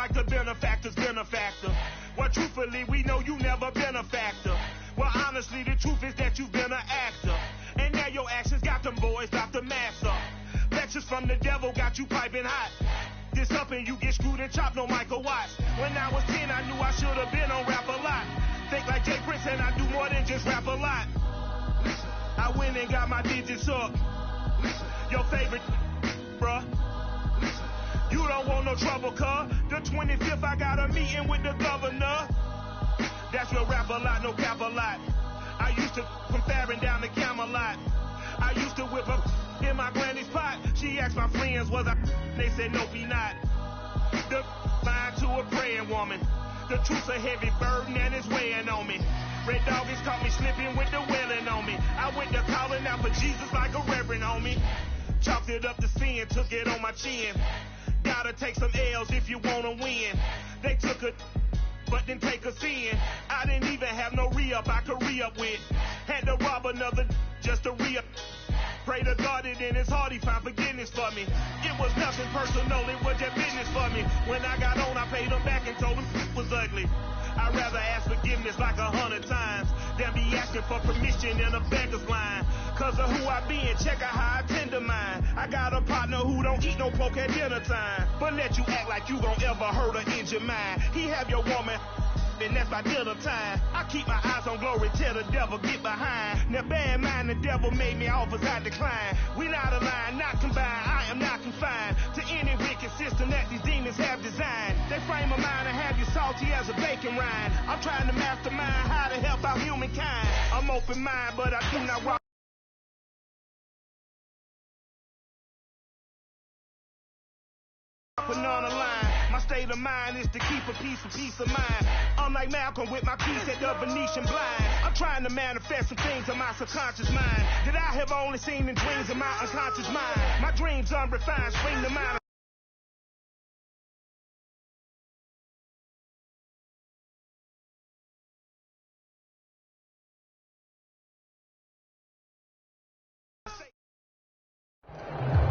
like the benefactor's benefactor. Well, truthfully, we know you never been a factor. Well, honestly, the truth is that you've been an actor. And now your actions got them boys about to mass up. Lectures from the devil got you piping hot. This up and you get screwed and chopped, no Michael Watts. When I was 10, I knew I should have been on rap a lot. Think like Jay Prince and I do more than just rap a lot. I went and got my digits up. Your favorite, bruh. You don't want no trouble, cuz. The 25th, I got a meeting with the governor. That's real rap a lot, no cap a lot. I used to from Farron down to Camelot. I used to whip up in my granny's pot. She asked my friends, was I? They said, nope, he not. The line to a praying woman. The truth's a heavy burden and it's weighing on me. Red Doggies caught me slipping with the wailing on me. I went to calling out for Jesus like a reverend on me. Chalked it up to sin, took it on my chin. Gotta take some L's if you wanna win. They took a but didn't take us in. I didn't even have no re-up I could re-up with. Had to rob another just to re-up. Pray to God that in his heart he found forgiveness for me. It was nothing personal, it was just business for me. When I got on, I paid him back and told him it was ugly. I'd rather ask forgiveness like 100 times than be asking for permission in a beggar's line. Cause of who I be and check out how I tend to mine. I got a partner who don't eat no pork at dinner time, but let you act like you gon' ever hurt or injure mine. He have your woman, and that's by dinner time. I keep my eyes on glory till the devil get behind. Now bear in mind the devil made me offers I decline. We not aligned, not combined, I am not confined to any wicked system that these demons have designed. They frame a mind and have you salty as a bacon rind. I'm trying to mastermind how to help out humankind. I'm open mind, but I do not rock. Putting on the line, my state of mind is to keep a peace of mind. Unlike Malcolm with my piece at the Venetian blind, I'm trying to manifest some things in my subconscious mind that I have only seen in dreams in my unconscious mind. My dreams unrefined, spring to mind.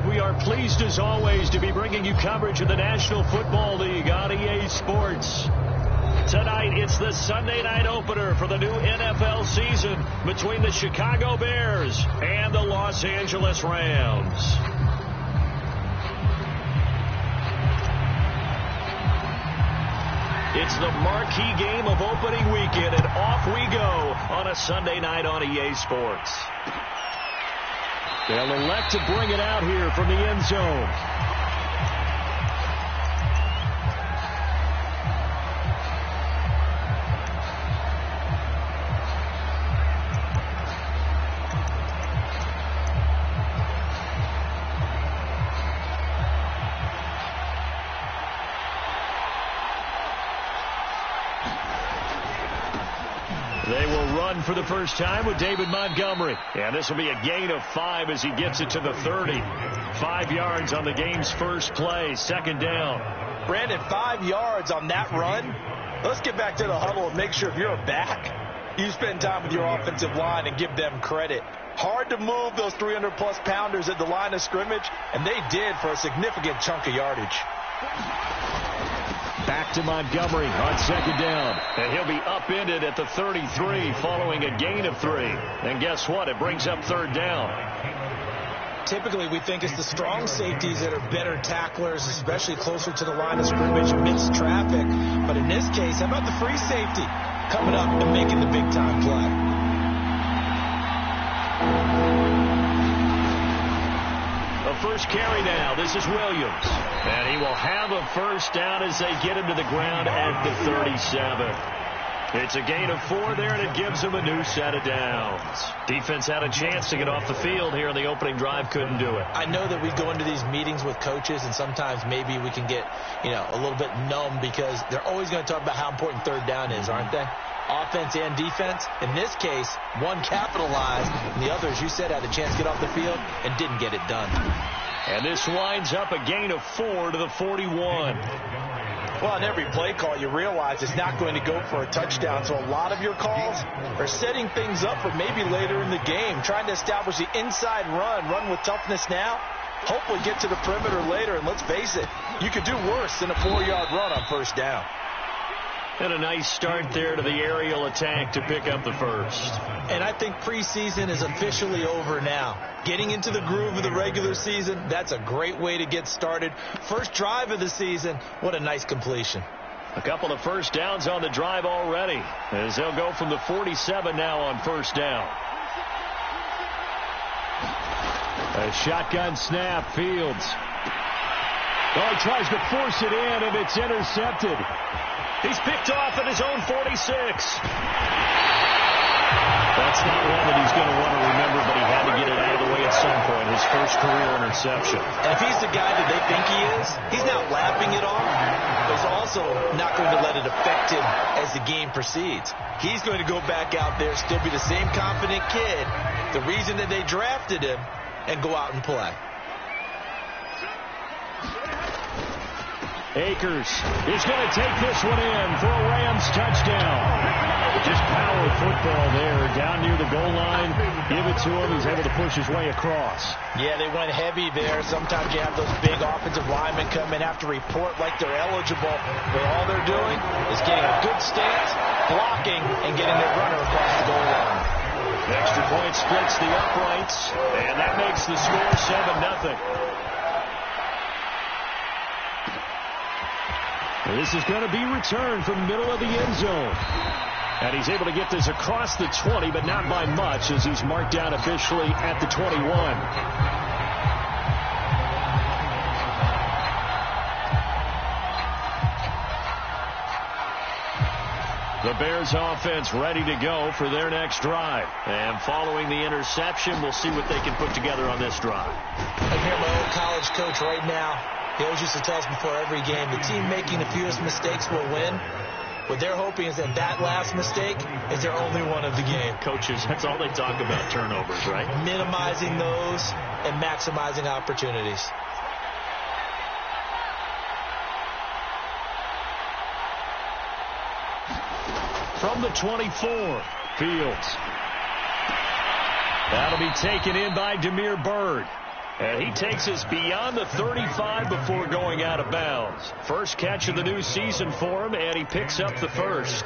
We are pleased as always to be bringing you coverage of the National Football League on EA Sports. Tonight, it's the Sunday night opener for the new NFL season between the Chicago Bears and the Los Angeles Rams. It's the marquee game of opening weekend, and off we go on a Sunday night on EA Sports. They'll elect to bring it out here from the end zone. They will run for the first time with David Montgomery. And this will be a gain of 5 as he gets it to the 30. 5 yards on the game's first play. Second down. Brandon, 5 yards on that run. Let's get back to the huddle and make sure if you're a back, you spend time with your offensive line and give them credit. Hard to move those 300-plus pounders at the line of scrimmage, and they did for a significant chunk of yardage. Back to Montgomery on second down. And he'll be upended at the 33 following a gain of 3. And guess what? It brings up third down. Typically, we think it's the strong safeties that are better tacklers, especially closer to the line of scrimmage amidst traffic. But in this case, how about the free safety coming up and making the big-time play? First carry now. This is Williams. And he will have a first down as they get him to the ground at the 37. It's a gain of 4 there, and it gives them a new set of downs. Defense had a chance to get off the field here in the opening drive. Couldn't do it. I know that we go into these meetings with coaches, and sometimes maybe we can get, a little bit numb because they're always going to talk about how important third down is, aren't they? Offense and defense. In this case, one capitalized, and the other, as you said, had a chance to get off the field and didn't get it done. And this winds up a gain of 4 to the 41. Well, on every play call, you realize it's not going to go for a touchdown, so a lot of your calls are setting things up for maybe later in the game, trying to establish the inside run with toughness now, Hopefully get to the perimeter later, and let's face it, you could do worse than a 4-yard run on first down. And a nice start there to the aerial attack to pick up the first. And I think preseason is officially over now. Getting into the groove of the regular season, that's a great way to get started. First drive of the season, what a nice completion. A couple of first downs on the drive already, as they'll go from the 47 now on first down. A shotgun snap, Fields. Oh, he tries to force it in, and it's intercepted. He's picked off at his own 46. That's not one that he's going to want to remember, but he had to get it out of the way at some point, his first career interception. And if he's the guy that they think he is, he's not lapping it off, but he's also not going to let it affect him as the game proceeds. He's going to go back out there, still be the same confident kid, the reason that they drafted him, and go out and play. Akers is going to take this one in for a Rams touchdown. Just power football there, down near the goal line. Give it to him. He's able to push his way across. Yeah, they went heavy there. Sometimes you have those big offensive linemen come in, have to report like they're eligible, but all they're doing is getting a good stance, blocking, and getting their runner across the goal line. The extra point splits the uprights, and that makes the score 7-0. This is going to be returned from the middle of the end zone. And he's able to get this across the 20, but not by much, as he's marked down officially at the 21. The Bears offense ready to go for their next drive. And following the interception, we'll see what they can put together on this drive. I hear my old college coach right now. He always used to tell us before every game, the team making the fewest mistakes will win. What they're hoping is that that last mistake is their only one of the game. Coaches, that's all they talk about, turnovers, right? Minimizing those and maximizing opportunities. From the 24, Fields. That'll be taken in by Damiere Byrd. And he takes us beyond the 35 before going out of bounds. First catch of the new season for him, and he picks up the first.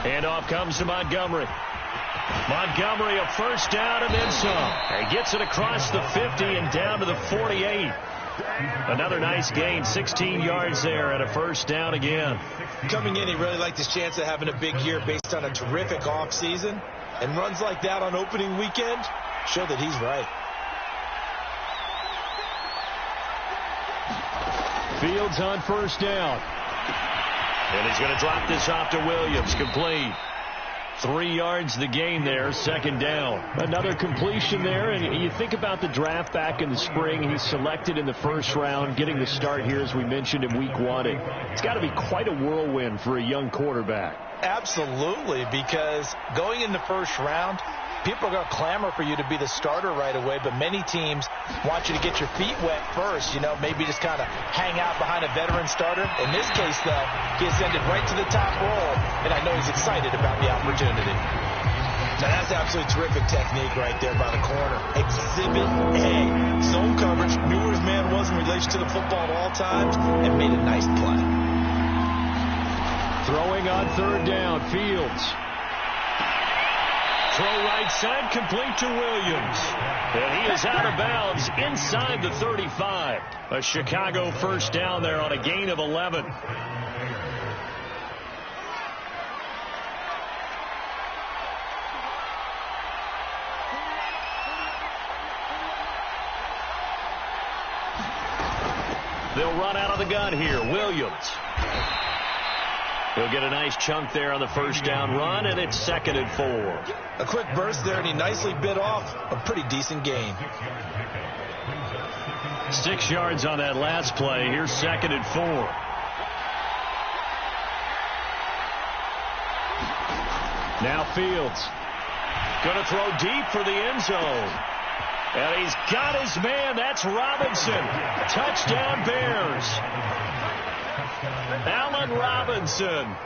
Handoff comes to Montgomery. Montgomery, a first down and then some. He gets it across the 50 and down to the 48. Another nice gain, 16 yards there and a first down again. Coming in, he really liked his chance of having a big year based on a terrific offseason. And runs like that on opening weekend show that he's right. Fields on first down. And he's going to drop this off to Williams, complete. 3 yards the gain there, second down. Another completion there, and you think about the draft back in the spring. He's selected in the first round, getting the start here, as we mentioned, in week 1. It's got to be quite a whirlwind for a young quarterback. Absolutely, because going in the first round, people are going to clamor for you to be the starter right away, but many teams want you to get your feet wet first, maybe just kind of hang out behind a veteran starter. In this case, though, he ascended right to the top role, and I know he's excited about the opportunity. Now, that's absolutely terrific technique right there by the corner. Exhibit A. Zone coverage, knew where his man was in relation to the football at all times, and made a nice play. Throwing on third down, Fields. Throw right side, complete to Williams. And he is out of bounds inside the 35. A Chicago first down there on a gain of 11. They'll run out of the gun here. Williams. He'll get a nice chunk there on the first down run, and it's 2nd and 4. A quick burst there, and he nicely bit off a pretty decent gain. 6 yards on that last play. Here's 2nd and 4. Now Fields. Going to throw deep for the end zone. And he's got his man. That's Robinson. Touchdown, Bears. Allen Robinson,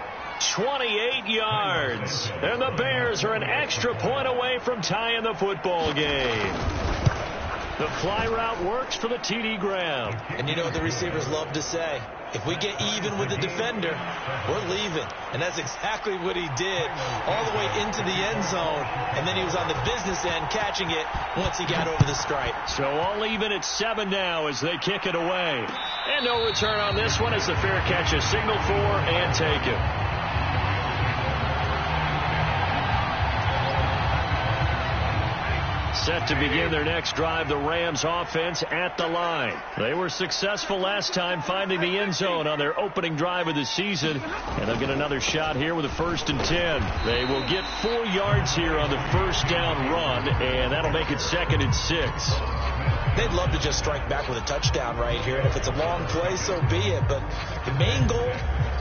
28 yards. And the Bears are an extra point away from tying the football game. The fly route works for the TD Graham. And you know what the receivers love to say? If we get even with the defender, we're leaving. And that's exactly what he did all the way into the end zone. And then he was on the business end catching it once he got over the stripe. So all even at 7 now as they kick it away. And no return on this one as the fair catch is signaled for and taken. Set to begin their next drive, the Rams offense at the line. They were successful last time finding the end zone on their opening drive of the season. And they'll get another shot here with a 1st and 10. They will get 4 yards here on the first down run, and that'll make it 2nd and 6. They'd love to just strike back with a touchdown right here. And if it's a long play, so be it. But the main goal,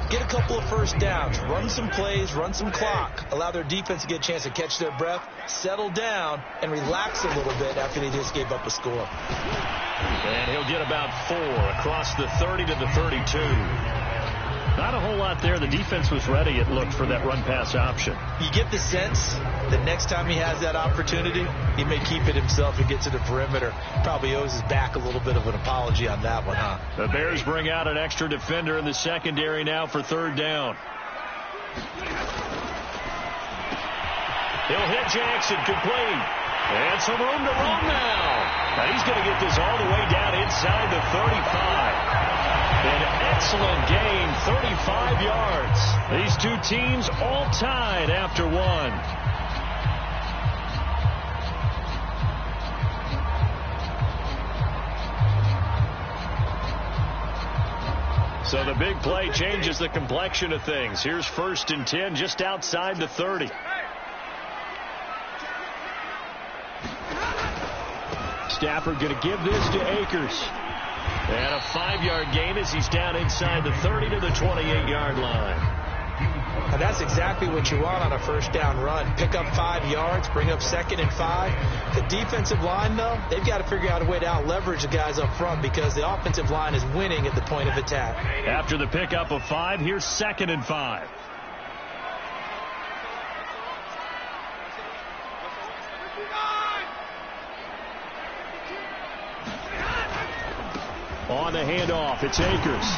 get a couple of first downs, run some plays, run some clock, allow their defense to get a chance to catch their breath, settle down, and relax a little bit after they just gave up a score. And he'll get about 4 across the 30 to the 32. Not a whole lot there. The defense was ready, it looked, for that run-pass option. You get the sense that next time he has that opportunity, he may keep it himself and get to the perimeter. Probably owes his back a little bit of an apology on that one, huh? The Bears bring out an extra defender in the secondary now for 3rd down. He'll hit Jackson, complete. And some room to run now. And he's going to get this all the way down inside the 35. An excellent game, 35 yards. These two teams all tied after 1. So the big play changes the complexion of things. Here's 1st and 10 just outside the 30. Stafford going to give this to Akers. And a 5-yard gain as he's down inside the 30 to the 28-yard line. And that's exactly what you want on a first down run. Pick up 5 yards, bring up 2nd and 5. The defensive line, though, they've got to figure out a way to out-leverage the guys up front because the offensive line is winning at the point of attack. After the pickup of 5, here's 2nd and 5. On the handoff, it's Akers.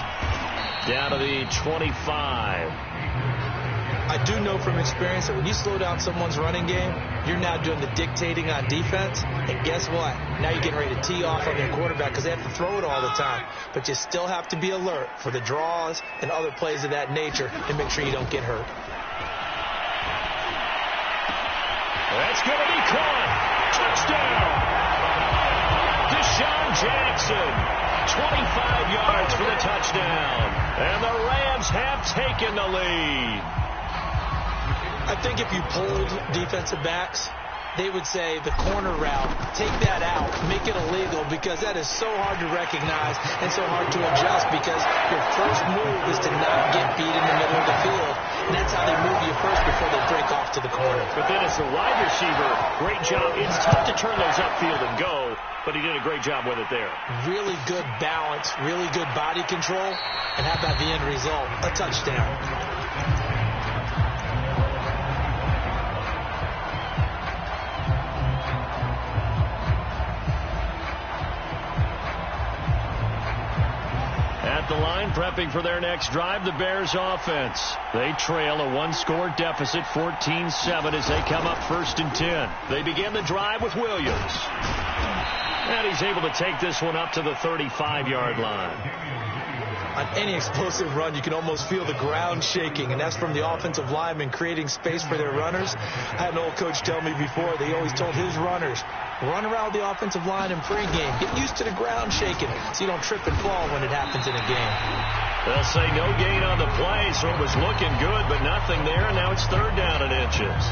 Down to the 25. I do know from experience that when you slow down someone's running game, you're now doing the dictating on defense. And guess what? Now you're getting ready to tee off on your quarterback because they have to throw it all the time. But you still have to be alert for the draws and other plays of that nature and make sure you don't get hurt. That's going to be caught. Touchdown. Deshaun Jackson. 25 yards for the touchdown. And the Rams have taken the lead. I think if you polled defensive backs, they would say the corner route, take that out, make it illegal because that is so hard to recognize and so hard to adjust because your first move is to not get beat in the middle of the field. And that's how they move you first before they break off to the corner. But then as the wide receiver, great job. It's tough to turn those upfield and go, but he did a great job with it there. Really good balance, really good body control, and how about the end result? A touchdown. At the line, prepping for their next drive, the Bears offense. They trail a 1-score deficit, 14-7, as they come up 1st and 10. They begin the drive with Williams. And he's able to take this one up to the 35-yard line. On any explosive run, you can almost feel the ground shaking, and that's from the offensive linemen creating space for their runners. I had an old coach tell me before, they always told his runners, run around the offensive line in pregame. Get used to the ground shaking so you don't trip and fall when it happens in a game. They'll say no gain on the play, so it was looking good, but nothing there, and now it's 3rd down and inches.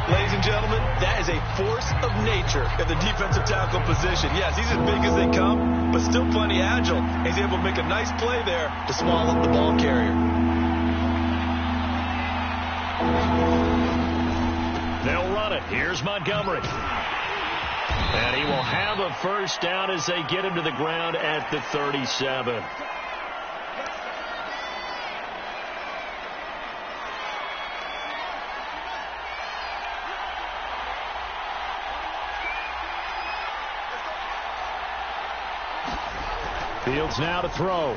Ladies and gentlemen, that is a force of nature at the defensive tackle position. Yes, he's as big as they come, but still plenty agile. He's able to make a nice play there to swallow up the ball carrier. They'll run it. Here's Montgomery. And he will have a first down as they get him to the ground at the 37. Fields now to throw.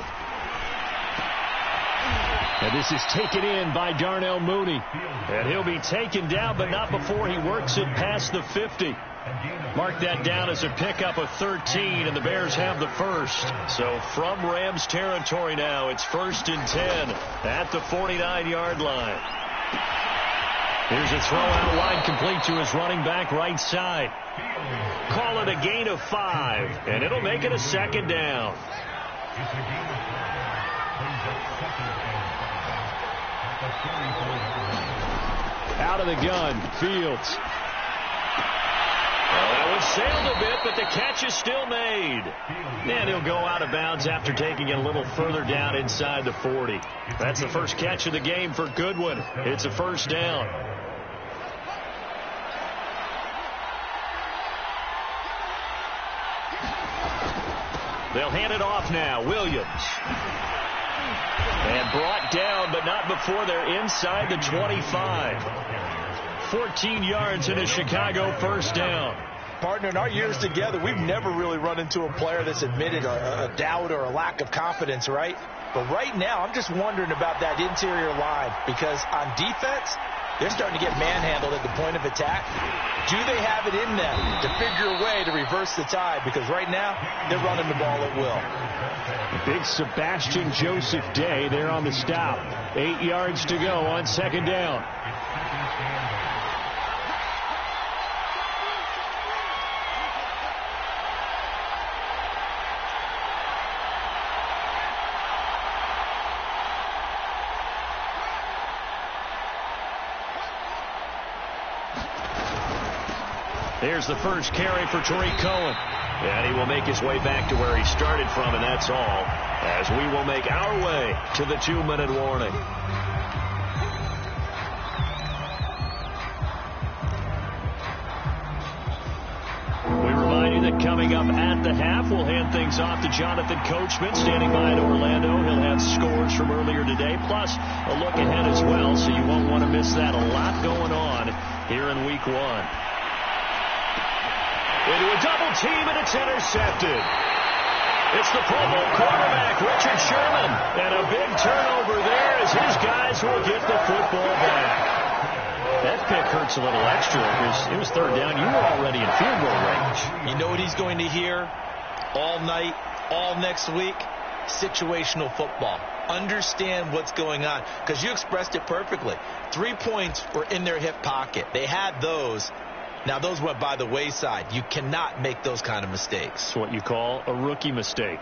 And this is taken in by Darnell Mooney. And he'll be taken down, but not before he works it past the 50. Mark that down as a pickup of 13, and the Bears have the first. So from Rams territory now, it's 1st and 10 at the 49-yard line. Here's a throw out wide, complete to his running back right side. Call it a gain of 5, and it'll make it a 2nd down. Out of the gun, Fields. Well, that one sailed a bit, but the catch is still made. And he'll go out of bounds after taking it a little further down inside the 40. That's the first catch of the game for Goodwin. It's a 1st down. They'll hand it off now. Williams. And brought down, but not before they're inside the 25. 14 yards in a Chicago 1st down. Partner, in our years together, we've never really run into a player that's admitted a doubt or a lack of confidence, right? But right now, I'm just wondering about that interior line, because on defense, they're starting to get manhandled at the point of attack. Do they have it in them to figure a way to reverse the tide? Because right now, they're running the ball at will. Big Sebastian Joseph Day there on the stop. 8 yards to go on 2nd down. Here's the first carry for Tariq Cohen. And he will make his way back to where he started from, and that's all, as we will make our way to the 2-minute warning. We remind you that coming up at the half, we'll hand things off to Jonathan Coachman, standing by in Orlando. He'll have scores from earlier today, plus a look ahead as well, so you won't want to miss that. A lot going on here in Week 1. Into a double team, and it's intercepted. It's the Pro Bowl quarterback, Richard Sherman. And a big turnover there as his guys will get the football back. That pick hurts a little extra because it was 3rd down. You were already in field goal range. You know what he's going to hear all night, all next week? Situational football. Understand what's going on, because you expressed it perfectly. 3 points were in their hip pocket. They had those. Now, those went by the wayside. You cannot make those kind of mistakes. It's what you call a rookie mistake.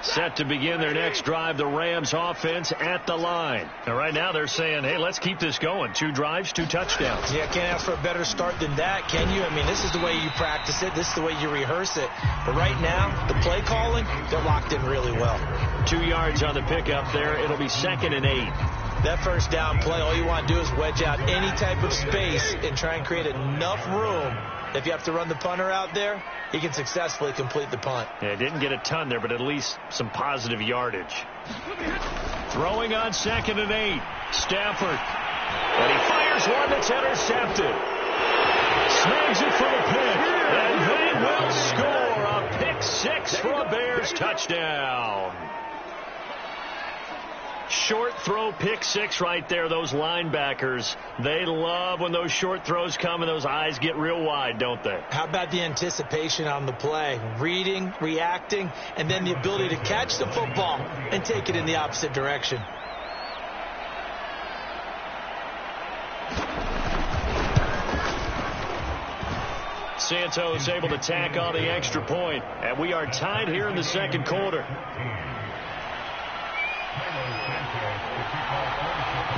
Set to begin their next drive, the Rams offense at the line. And right now they're saying, hey, let's keep this going. 2 drives, 2 touchdowns. Yeah, can't ask for a better start than that, can you? I mean, this is the way you practice it. This is the way you rehearse it. But right now, the play calling, they're locked in really well. 2 yards on the pickup there. It'll be 2nd and 8. That first down play, all you want to do is wedge out any type of space and try and create enough room. If you have to run the punter out there, he can successfully complete the punt. Yeah, didn't get a ton there, but at least some positive yardage. Throwing on 2nd and 8. Stafford. And he fires one that's intercepted. Snags it for the pick. And they will score a pick 6 for a Bears touchdown. Short throw, pick 6 right there. Those linebackers, they love when those short throws come and those eyes get real wide, don't they? How about the anticipation on the play? Reading, reacting, and then the ability to catch the football and take it in the opposite direction. Santos able to tack on the extra point, and we are tied here in the 2nd quarter.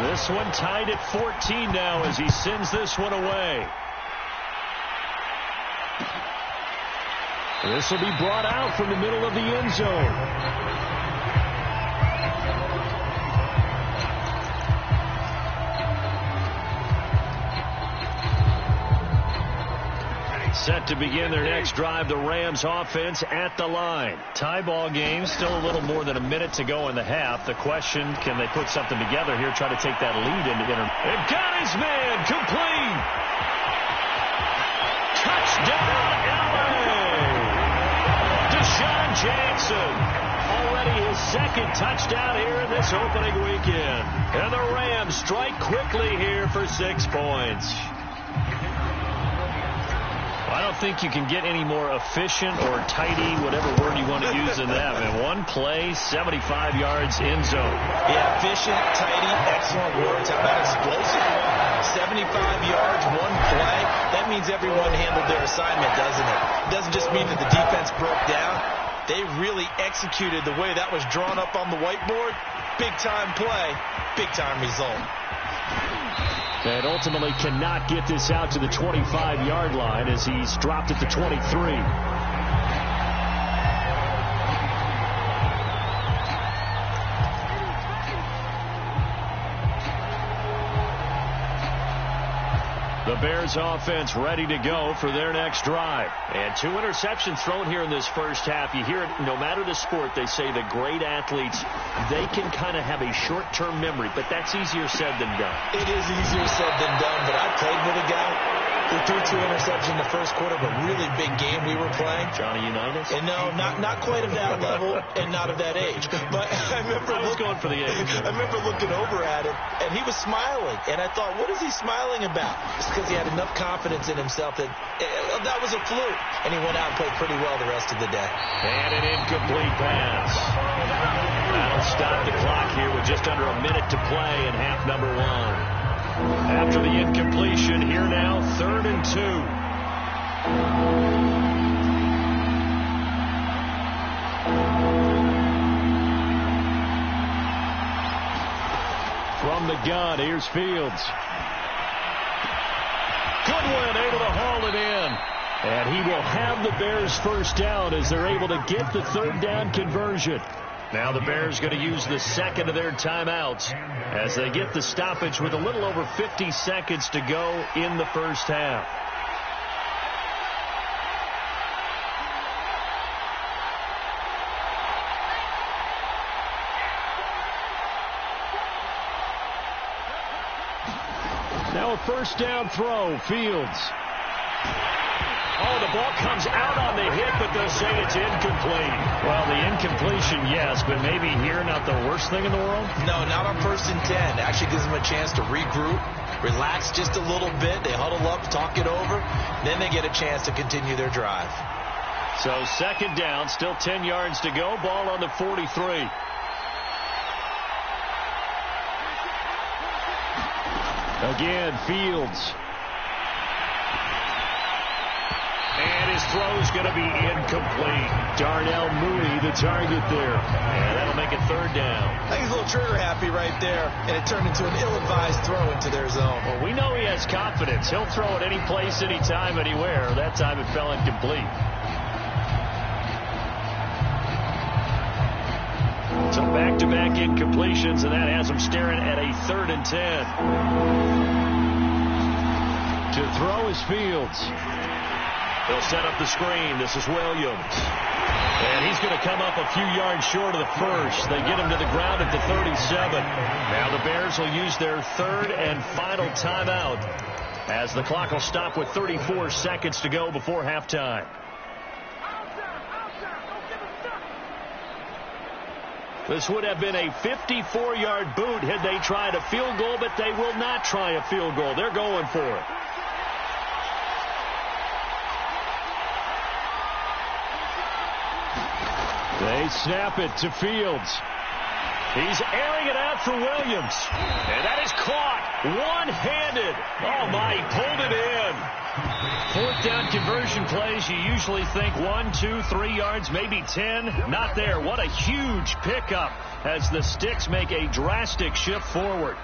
This one tied at 14 now as he sends this one away. This will be brought out from the middle of the end zone. Set to begin their next drive, the Rams offense at the line. Tie ball game, still a little more than a minute to go in the half. The question, can they put something together here, try to take that lead into and got his man complete. Touchdown, LA. Deshaun Jackson. Already his second touchdown here in this opening weekend. And the Rams strike quickly here for 6 points. I don't think you can get any more efficient or tidy, whatever word you want to use in that. Man, one play, 75 yards in zone. Yeah, efficient, tidy, excellent words. How about explosive? 75 yards, one play. That means everyone handled their assignment, doesn't it? It doesn't just mean that the defense broke down. They really executed the way that was drawn up on the whiteboard. Big-time play, big-time result. And ultimately cannot get this out to the 25-yard line as he's dropped it to 23. The Bears offense ready to go for their next drive. And 2 interceptions thrown here in this first half. You hear it, no matter the sport, they say the great athletes, they can kind of have a short-term memory, but that's easier said than done. It is easier said than done, but I played with a guy who threw 2 interceptions in the first quarter of a really big game we were playing. Johnny Unitas? And no, not quite of that level and not of that age. But I was going for the age. I remember looking over at him, and he was smiling. And I thought, what is he smiling about? It's because he had enough confidence in himself that that was a fluke. And he went out and played pretty well the rest of the day. And an incomplete pass. That'll stop the clock here with just under a minute to play in half number 1. After the incompletion, here now, 3rd and 2. From the gun, here's Fields. Goodwin able to haul it in. And he will have the Bears first down as they're able to get the 3rd down conversion. Now the Bears going to use the second of their timeouts as they get the stoppage with a little over 50 seconds to go in the first half. Now a first down throw, Fields. Oh, the ball comes out on the hit, but they'll say it's incomplete. Well, the incompletion, yes, but maybe here not the worst thing in the world? No, not on 1st and 10. Actually gives them a chance to regroup, relax just a little bit. They huddle up, talk it over. Then they get a chance to continue their drive. So 2nd down, still 10 yards to go. Ball on the 43. Again, Fields. And his throw's going to be incomplete. Darnell Mooney, the target there. And that'll make it 3rd down. I think he's a little trigger happy right there, and it turned into an ill-advised throw into their zone. Well, we know he has confidence. He'll throw it any place, anytime, anywhere. That time it fell incomplete. So back-to-back incompletions, and that has him staring at a 3rd and 10. To throw is Fields. They'll set up the screen. This is Williams. And he's going to come up a few yards short of the first. They get him to the ground at the 37. Now the Bears will use their 3rd and final timeout as the clock will stop with 34 seconds to go before halftime. This would have been a 54-yard boot had they tried a field goal, but they will not try a field goal. They're going for it. They snap it to Fields. He's airing it out for Williams. And that is caught one-handed. Oh, my, he pulled it in. 4th down conversion plays, you usually think 1, 2, 3 yards, maybe 10. Not there. What a huge pickup as the Sticks make a drastic shift forward.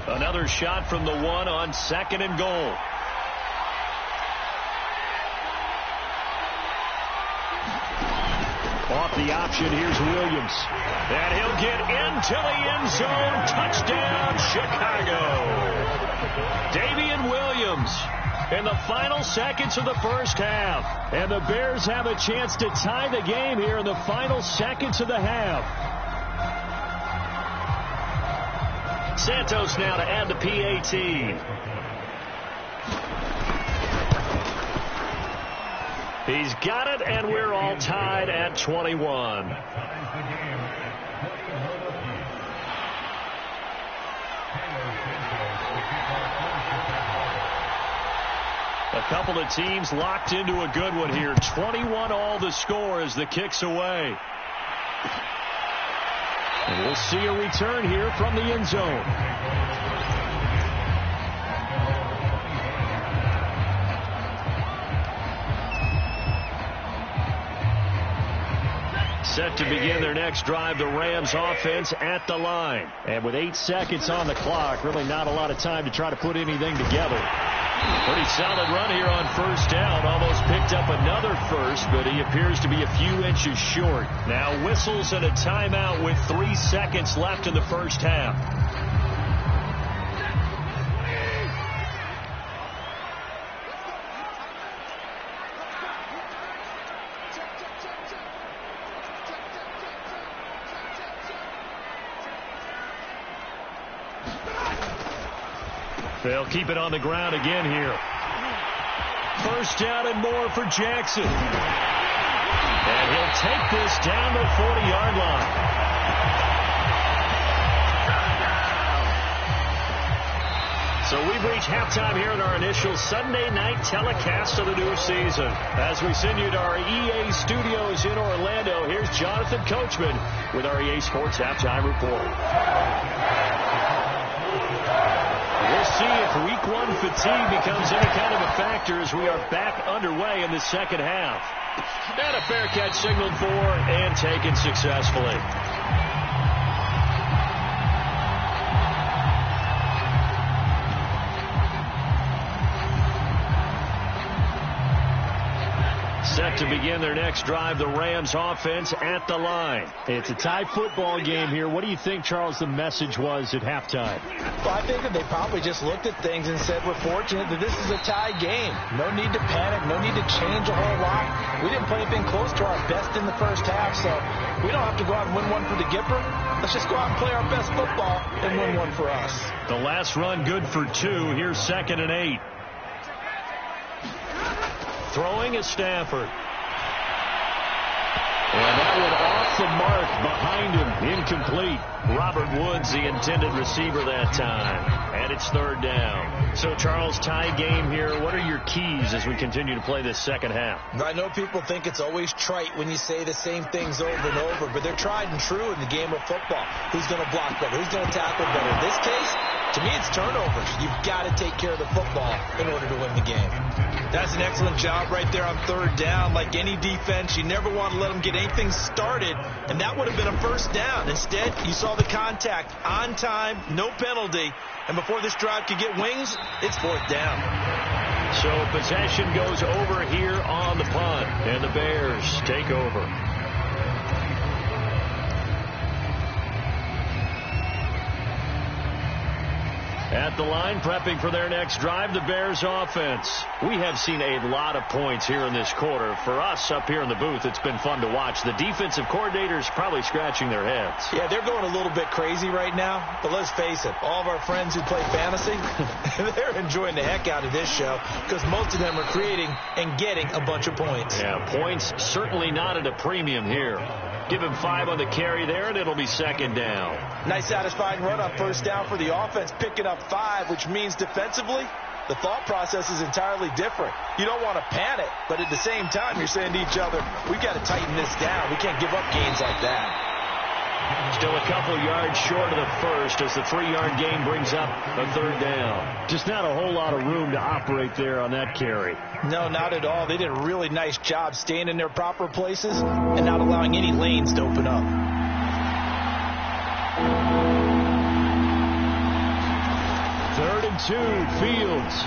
Another shot from the 1 on 2nd and goal. the option. Here's Williams. And he'll get into the end zone. Touchdown, Chicago. Damian Williams in the final seconds of the first half. And the Bears have a chance to tie the game here in the final seconds of the half. Santos now to add the PAT. He's got it, and we're all tied at 21. A couple of teams locked into a good one here. 21 all the score as the kick's away. And we'll see a return here from the end zone. Set to begin their next drive, the Rams offense at the line. And with 8 seconds on the clock, really not a lot of time to try to put anything together. Pretty solid run here on first down. Almost picked up another first, but he appears to be a few inches short. Now whistles and a timeout with 3 seconds left in the first half. They'll keep it on the ground again here. First down and more for Jackson. And he'll take this down the 40-yard line. So we've reached halftime here in our initial Sunday night telecast of the new season. As we send you to our EA studios in Orlando, here's Jonathan Coachman with our EA Sports Halftime Report. We'll see if Week 1 fatigue becomes any kind of a factor as we are back underway in the second half. And a fair catch signaled for and taken successfully. Set to begin their next drive, the Rams offense at the line. It's a tie football game here. What do you think, Charles, the message was at halftime? Well, I think that they probably just looked at things and said, we're fortunate that this is a tie game. No need to panic. No need to change a whole lot. We didn't play anything close to our best in the first half, so we don't have to go out and win one for the Gipper. Let's just go out and play our best football and win one for us. The last run good for 2. Here's 2nd and 8. Throwing is Stafford. And that one off the mark behind him. Incomplete. Robert Woods, the intended receiver that time. And it's 3rd down. So, Charles, tie game here. What are your keys as we continue to play this second half? I know people think it's always trite when you say the same things over and over, but they're tried and true in the game of football. Who's going to block better? Who's going to tackle better? In this case, to me, it's turnovers. You've got to take care of the football in order to win the game. That's an excellent job right there on 3rd down. Like any defense, you never want to let them get anything started, and that would have been a first down. Instead, you saw the contact on time, no penalty, and before this drive could get wings, it's 4th down. So possession goes over here on the punt, and the Bears take over. At the line, prepping for their next drive, the Bears offense. We have seen a lot of points here in this quarter. For us up here in the booth, it's been fun to watch. The defensive coordinators probably scratching their heads. Yeah, they're going a little bit crazy right now. But let's face it, all of our friends who play fantasy, they're enjoying the heck out of this show because most of them are creating and getting a bunch of points. Yeah, points certainly not at a premium here. Give him 5 on the carry there, and it'll be 2nd down. Nice satisfying run on 1st down for the offense, picking up 5, which means defensively, the thought process is entirely different. You don't want to panic, but at the same time, you're saying to each other, we've got to tighten this down. We can't give up gains like that. Still a couple yards short of the first as the 3-yard gain brings up a 3rd down. Just not a whole lot of room to operate there on that carry. No, not at all. They did a really nice job staying in their proper places and not allowing any lanes to open up. Third and 2, Fields.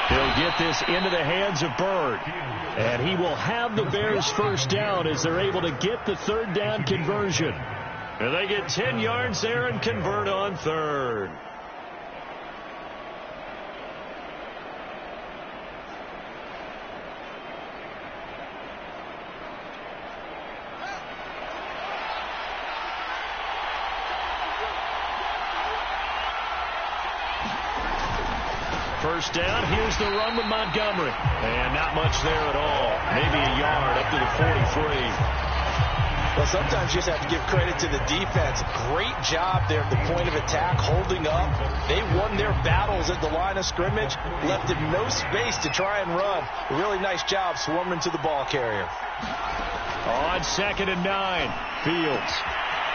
He'll get this into the hands of Bird. And he will have the Bears first down as they're able to get the third down conversion. And they get 10 yards there and convert on third. First down, here's the run with Montgomery. And not much there at all. Maybe a yard up to the 43. Well, sometimes you just have to give credit to the defense. Great job there at the point of attack, holding up. They won their battles at the line of scrimmage, left him no space to try and run. A really nice job swarming to the ball carrier. On 2nd and 9, Fields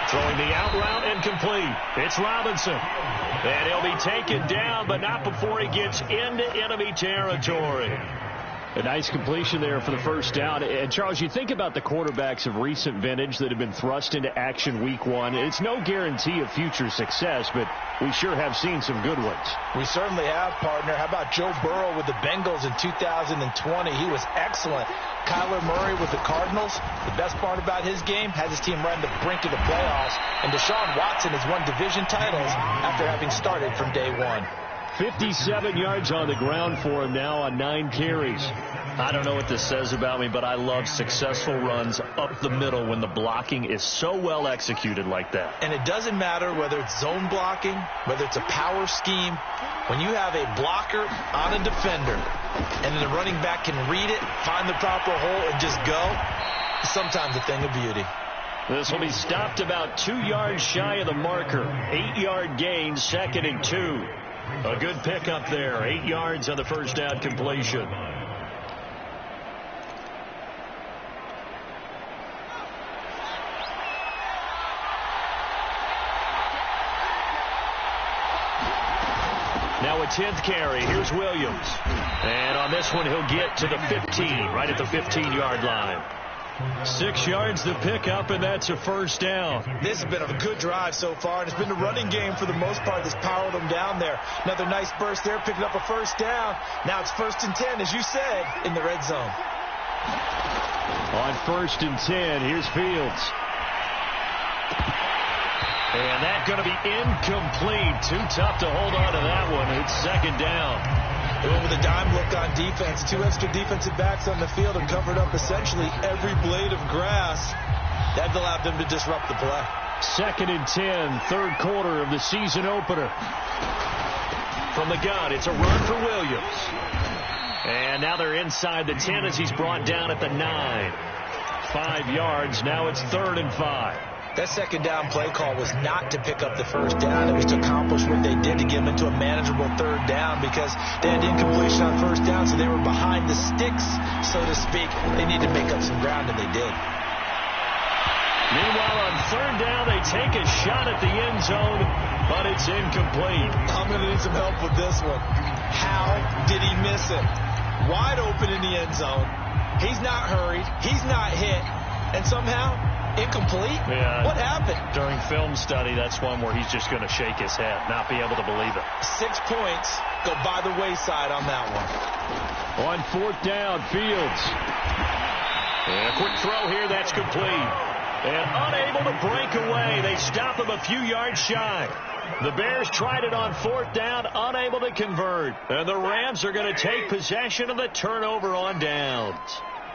throwing the out route and complete. It's Robinson. And he'll be taken down, but not before he gets into enemy territory. A nice completion there for the first down. And, Charles, you think about the quarterbacks of recent vintage that have been thrust into action week one. It's no guarantee of future success, but we sure have seen some good ones. We certainly have, partner. How about Joe Burrow with the Bengals in 2020? He was excellent. Kyler Murray with the Cardinals. The best part about his game, has his team right on the brink of the playoffs. And Deshaun Watson has won division titles after having started from day one. 57 yards on the ground for him now on 9 carries. I don't know what this says about me, but I love successful runs up the middle when the blocking is so well executed like that. And it doesn't matter whether it's zone blocking, whether it's a power scheme. When you have a blocker on a defender and then the running back can read it, find the proper hole, and just go, it's sometimes a thing of beauty. This will be stopped about 2 yards shy of the marker. 8-yard gain, 2nd and 2. A good pickup there. 8 yards on the first down completion. Now a 10th carry. Here's Williams. And on this one, he'll get to the 15, right at the 15-yard line. 6 yards the pickup, and that's a first down. This has been a good drive so far, and it's been the running game for the most part that's powered them down there. Another nice burst there, picking up a first down. Now it's 1st and 10, as you said, in the red zone. On 1st and 10, here's Fields. And that's going to be incomplete. Too tough to hold on to that one. It's 2nd down. With a dime look on defense, 2 extra defensive backs on the field and covered up essentially every blade of grass. That allowed them to disrupt the play. 2nd and 10, third quarter of the season opener. From the gun, it's a run for Williams. And now they're inside the 10 as he's brought down at the 9. 5 yards, now it's 3rd and 5. That 2nd down play call was not to pick up the first down. It was to accomplish what they did to get them into a manageable 3rd down because they had incompletion on 1st down, so they were behind the sticks, so to speak. They needed to make up some ground, and they did. Meanwhile, on 3rd down, they take a shot at the end zone, but it's incomplete. I'm going to need some help with this one. How did he miss it? Wide open in the end zone. He's not hurried. He's not hit. And somehow, incomplete? Yeah. What happened? During film study, that's one where he's just going to shake his head, not be able to believe it. 6 points go by the wayside on that one. On 4th down, Fields. And a quick throw here, that's complete. And unable to break away. They stop him a few yards shy. The Bears tried it on 4th down, unable to convert. And the Rams are going to take possession of the turnover on downs.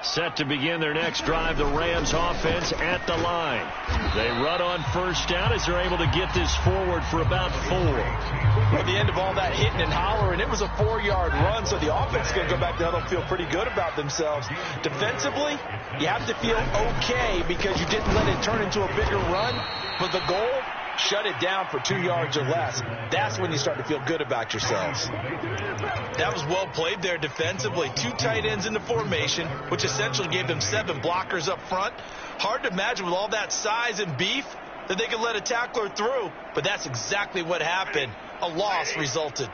Set to begin their next drive, the Rams offense at the line. They run on 1st down as they're able to get this forward for about 4. At the end of all that hitting and hollering, it was a 4-yard run, so the offense is going to go back to huddle and feel pretty good about themselves. Defensively, you have to feel okay because you didn't let it turn into a bigger run, but the goal, shut it down for 2 yards or less. That's when you start to feel good about yourselves. That was well played there defensively. 2 tight ends in the formation, which essentially gave them 7 blockers up front. Hard to imagine with all that size and beef that they could let a tackler through, but that's exactly what happened. A loss resulted.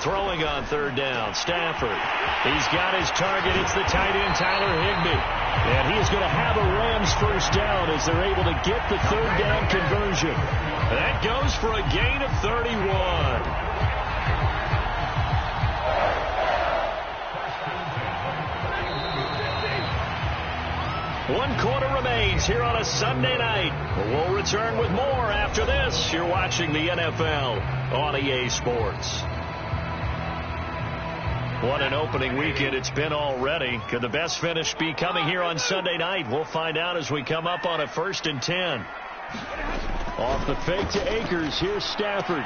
Throwing on third down, Stafford. He's got his target. It's the tight end, Tyler Higbee. And he's going to have a Rams first down as they're able to get the third down conversion. That goes for a gain of 31. One quarter remains here on a Sunday night. We'll return with more after this. You're watching the NFL on EA Sports. What an opening weekend it's been already. Could the best finish be coming here on Sunday night? We'll find out as we come up on a 1st and 10. Off the fake to Akers. Here's Stafford.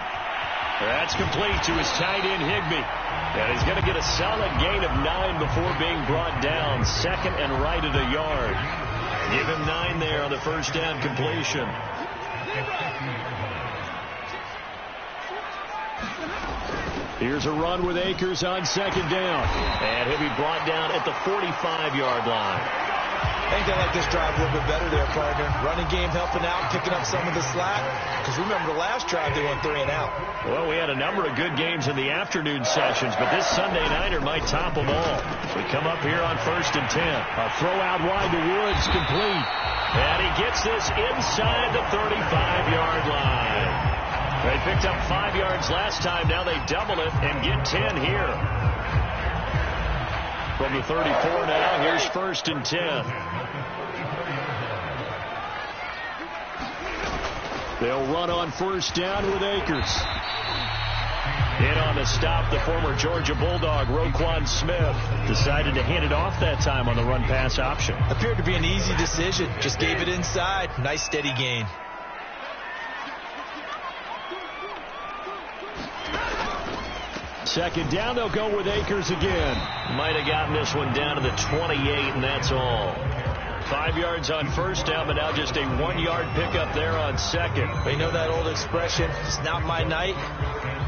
That's complete to his tight end, Higbee. And he's going to get a solid gain of 9 before being brought down. 2nd and right at a yard. Give him 9 there on the first down completion. Here's a run with Akers on 2nd down. And he'll be brought down at the 45-yard line. I think they like this drive a little bit better there, partner. Running game helping out, picking up some of the slack. Because remember the last drive, they went 3 and out. Well, we had a number of good games in the afternoon sessions, but this Sunday nighter might top them all. We come up here on 1st and 10. A throw out wide to Woods, complete. And he gets this inside the 35-yard line. They picked up 5 yards last time. Now they double it and get 10 here. From the 34 now, here's 1st and 10. They'll run on first down with Akers. In on the stop, the former Georgia Bulldog, Roquan Smith, decided to hand it off that time on the run-pass option. Appeared to be an easy decision. Just gave it inside. Nice, steady gain. Second down, they'll go with Akers again. Might have gotten this one down to the 28, and that's all. 5 yards on first down, but now just a 1-yard pickup there on second. But you know that old expression, it's not my night.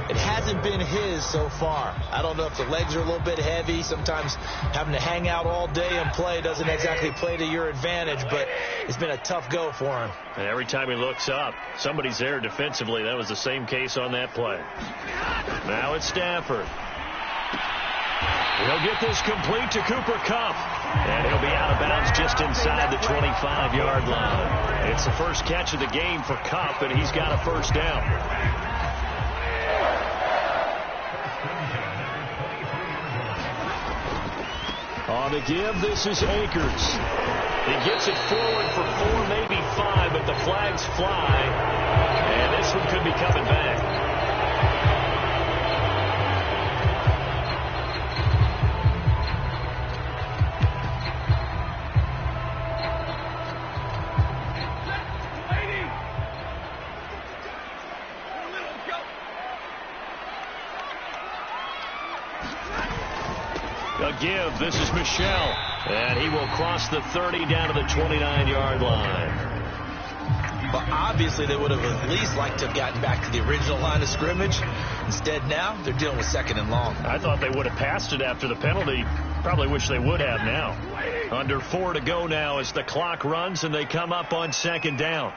It hasn't been his so far. I don't know if the legs are a little bit heavy. Sometimes having to hang out all day and play doesn't exactly play to your advantage, but it's been a tough go for him. And every time he looks up, somebody's there defensively. That was the same case on that play. Now it's Stafford. He'll get this complete to Cooper Kupp. And he'll be out of bounds just inside the 25-yard line. It's the first catch of the game for Kupp, and he's got a first down. On the give, this is Akers. He gets it forward for 4, maybe 5, but the flags fly. And this one could be coming back. A give. This is Michel. And he will cross the 30 down to the 29-yard line. But obviously they would have at least liked to have gotten back to the original line of scrimmage. Instead now they're dealing with 2nd and long. I thought they would have passed it after the penalty. Probably wish they would have now. Under 4 to go now as the clock runs and they come up on 2nd down.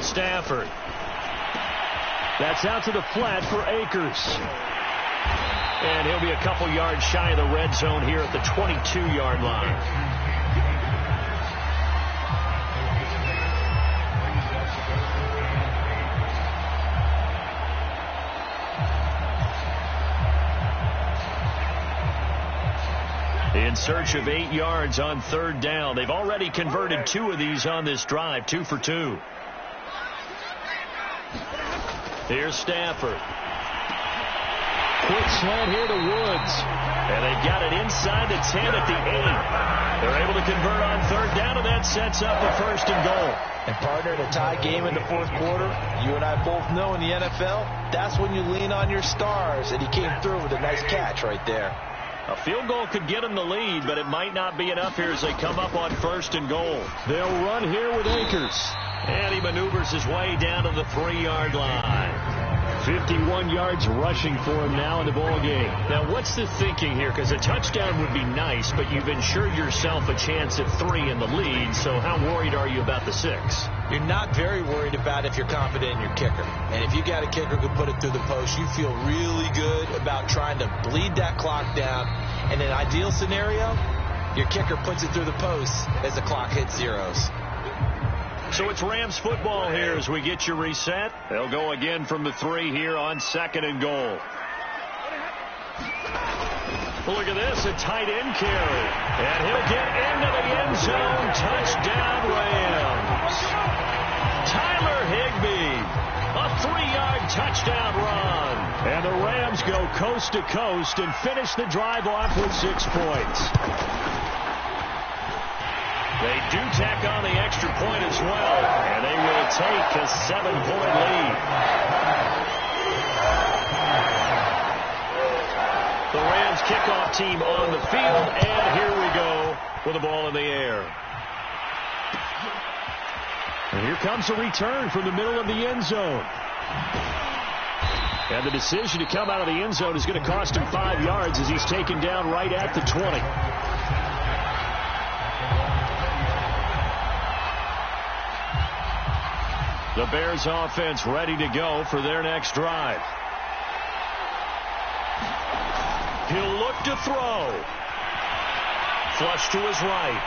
Stafford. That's out to the flat for Akers. And he'll be a couple yards shy of the red zone here at the 22-yard line. In search of 8 yards on 3rd down. They've already converted 2 of these on this drive, 2 for 2. Here's Stafford. Quick slant here to Woods. And they've got it inside the 10 at the 8. They're able to convert on 3rd down, and that sets up a 1st and goal. And partner, in a tie game in the 4th quarter, you and I both know in the NFL, that's when you lean on your stars. And he came through with a nice catch right there. A field goal could get them the lead, but it might not be enough here as they come up on 1st and goal. They'll run here with Akers. And he maneuvers his way down to the 3-yard line. 51 yards rushing for him now in the ball game. Now, what's the thinking here? Because a touchdown would be nice, but you've ensured yourself a chance at 3 in the lead, so how worried are you about the 6? You're not very worried about if you're confident in your kicker. And if you got a kicker who can put it through the post, you feel really good about trying to bleed that clock down. In an ideal scenario, your kicker puts it through the post as the clock hits zeros. So it's Rams football here as we get you reset. They'll go again from the 3 here on 2nd and goal. Well, look at this, a tight end carry. And he'll get into the end zone. Touchdown, Rams. Tyler Higbee, a 3-yard touchdown run. And the Rams go coast to coast and finish the drive off with 6 points. They do tack on the extra point as well, and they will take a 7-point lead. The Rams kickoff team on the field, and here we go with the ball in the air. And here comes a return from the middle of the end zone. And the decision to come out of the end zone is going to cost him 5 yards as he's taken down right at the 20. The Bears offense ready to go for their next drive. He'll look to throw. Flush to his right.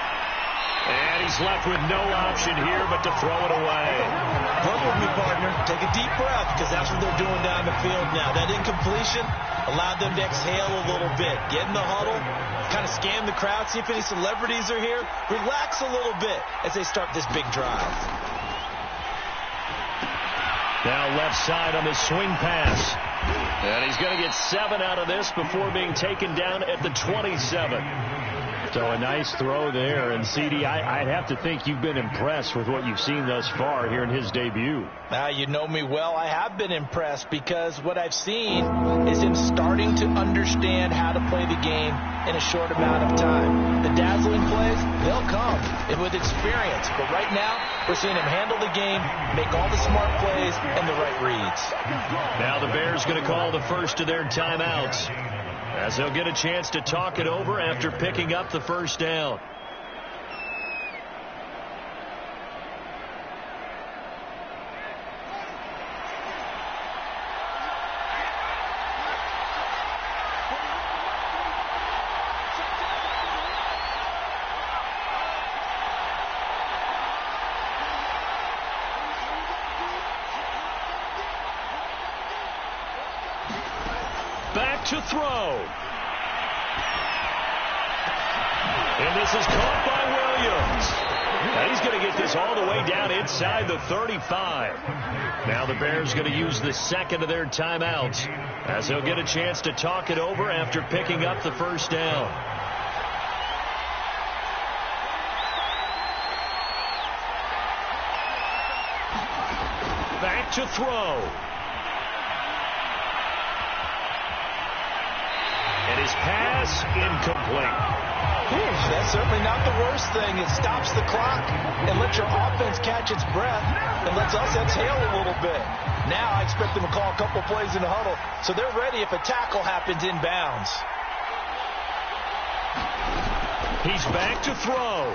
And he's left with no option here but to throw it away. Work with me, partner. Take a deep breath, because that's what they're doing down the field now. That incompletion allowed them to exhale a little bit. Get in the huddle, kind of scan the crowd, see if any celebrities are here. Relax a little bit as they start this big drive. Now left side on the swing pass. And he's going to get 7 out of this before being taken down at the 27. So a nice throw there. And, CD, I'd have to think you've been impressed with what you've seen thus far here in his debut. You know me well. I have been impressed because what I've seen is him starting to understand how to play the game in a short amount of time. The dazzling plays, they'll come with experience. But right now, we're seeing him handle the game, make all the smart plays, and the right reads. Now the Bears going to call the first of their timeouts, as they'll get a chance to talk it over after picking up the first down. Back to throw. And this is caught by Williams. And he's going to get this all the way down inside the 35. Now the Bears going to use the second of their timeouts, as they'll get a chance to talk it over after picking up the first down. Back to throw. And his pass incomplete. That's certainly not the worst thing. It stops the clock and lets your offense catch its breath and lets us exhale a little bit. Now I expect them to call a couple plays in the huddle so they're ready if a tackle happens inbounds. He's back to throw.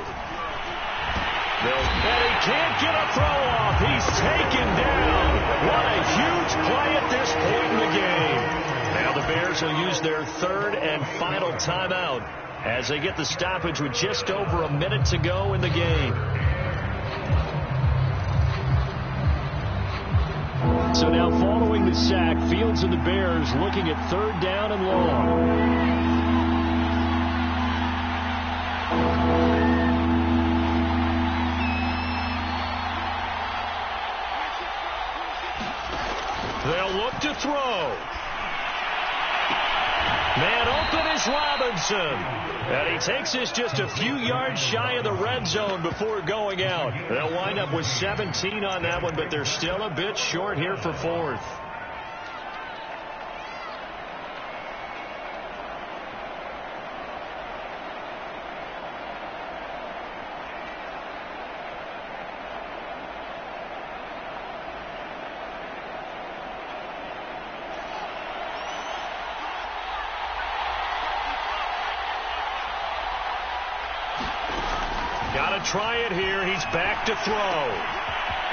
And he can't get a throw off. He's taken down. What a huge play at this point in the game. Now the Bears will use their third and final timeout as they get the stoppage with just over a minute to go in the game. So now following the sack, Fields and the Bears looking at 3rd down and long. They'll look to throw. Man open is Robinson. And he takes this just a few yards shy of the red zone before going out. They'll wind up with 17 on that one, but they're still a bit short here for 4th. Got to try it here. He's back to throw.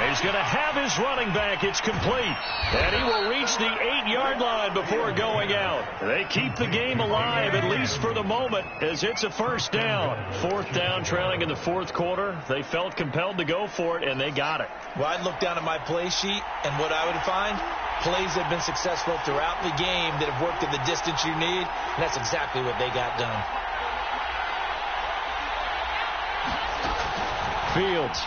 He's going to have his running back. It's complete. And he will reach the 8-yard line before going out. They keep the game alive, at least for the moment, as it's a first down. 4th down, trailing in the 4th quarter. They felt compelled to go for it, and they got it. Well, I'd look down at my play sheet, and what I would find, plays that have been successful throughout the game that have worked at the distance you need, and that's exactly what they got done. Fields.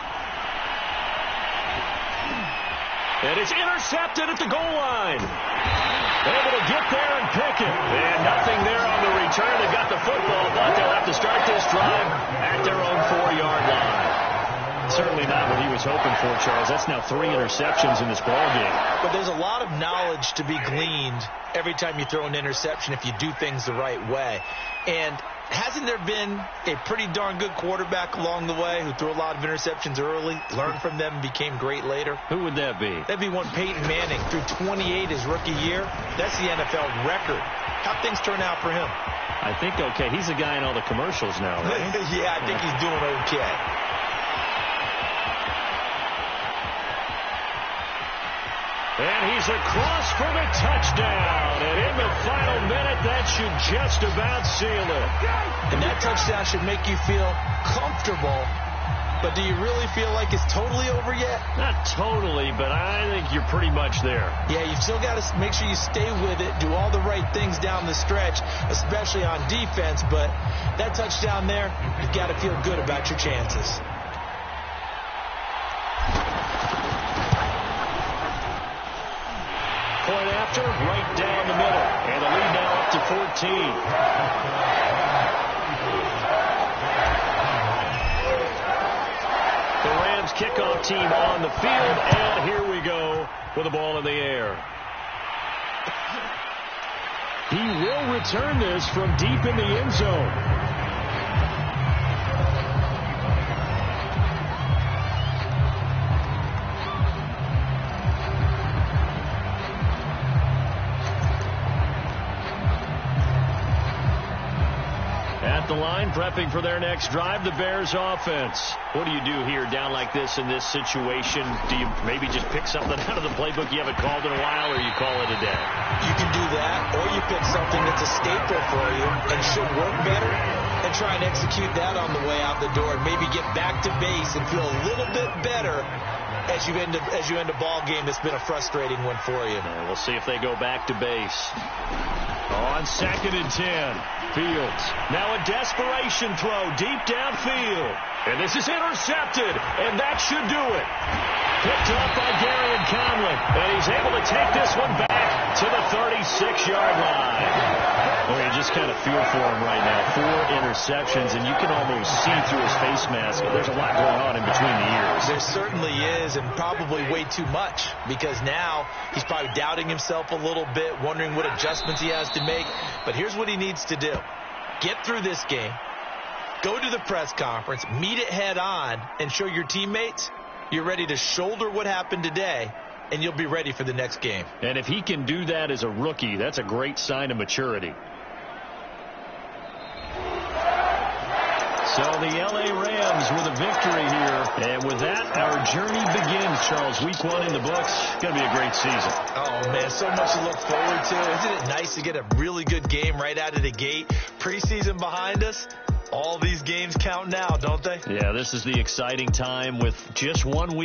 And it's intercepted at the goal line. Able to get there and pick it. And nothing there on the return. They got the football, but they'll have to start this drive at their own 4-yard line. Certainly not what he was hoping for, Charles. That's now 3 interceptions in this ballgame. But there's a lot of knowledge to be gleaned every time you throw an interception if you do things the right way. And hasn't there been a pretty darn good quarterback along the way who threw a lot of interceptions early, learned from them, and became great later? Who would that be? That'd be one Peyton Manning. Threw 28 his rookie year. That's the NFL record. How'd things turn out for him? I think okay. He's a guy in all the commercials now, right? Yeah, I think he's doing okay. And he's across for the touchdown. And in the final minute, that should just about seal it. And that touchdown should make you feel comfortable. But do you really feel like it's totally over yet? Not totally, but I think you're pretty much there. Yeah, you've still got to make sure you stay with it, do all the right things down the stretch, especially on defense. But that touchdown there, you've got to feel good about your chances. Point after, right down the middle. And the lead now up to 14. The Rams kickoff team on the field, and here we go with the ball in the air. He will return this from deep in the end zone. The line prepping for their next drive, the Bears offense. What do you do here down like this in this situation? Do you maybe just pick something out of the playbook you haven't called in a while, or you call it a day? You can do that, or you pick something that's a staple for you and should work better and try and execute that on the way out the door and maybe get back to base and feel a little bit better as you end a ball game that's been a frustrating one for you. And we'll see if they go back to base. On 2nd and 10, Fields. Now a desperation throw deep downfield. And this is intercepted, and that should do it. Picked up by Darian Conley, and he's able to take this one back to the 36-yard line. Well, you just kind of feel for him right now. 4 interceptions, and you can almost see through his face mask. There's a lot going on in between the ears. There certainly is, and probably way too much, because now he's probably doubting himself a little bit, wondering what adjustments he has to make. But here's what he needs to do. Get through this game, go to the press conference, meet it head on, and show your teammates you're ready to shoulder what happened today, and you'll be ready for the next game. And if he can do that as a rookie, that's a great sign of maturity. So the L.A. Rams with a victory here. And with that, our journey begins, Charles. Week 1 in the books. It's going to be a great season. Oh, man, so much to look forward to. Isn't it nice to get a really good game right out of the gate? Preseason behind us. All these games count now, don't they? Yeah, this is the exciting time with just 1 week.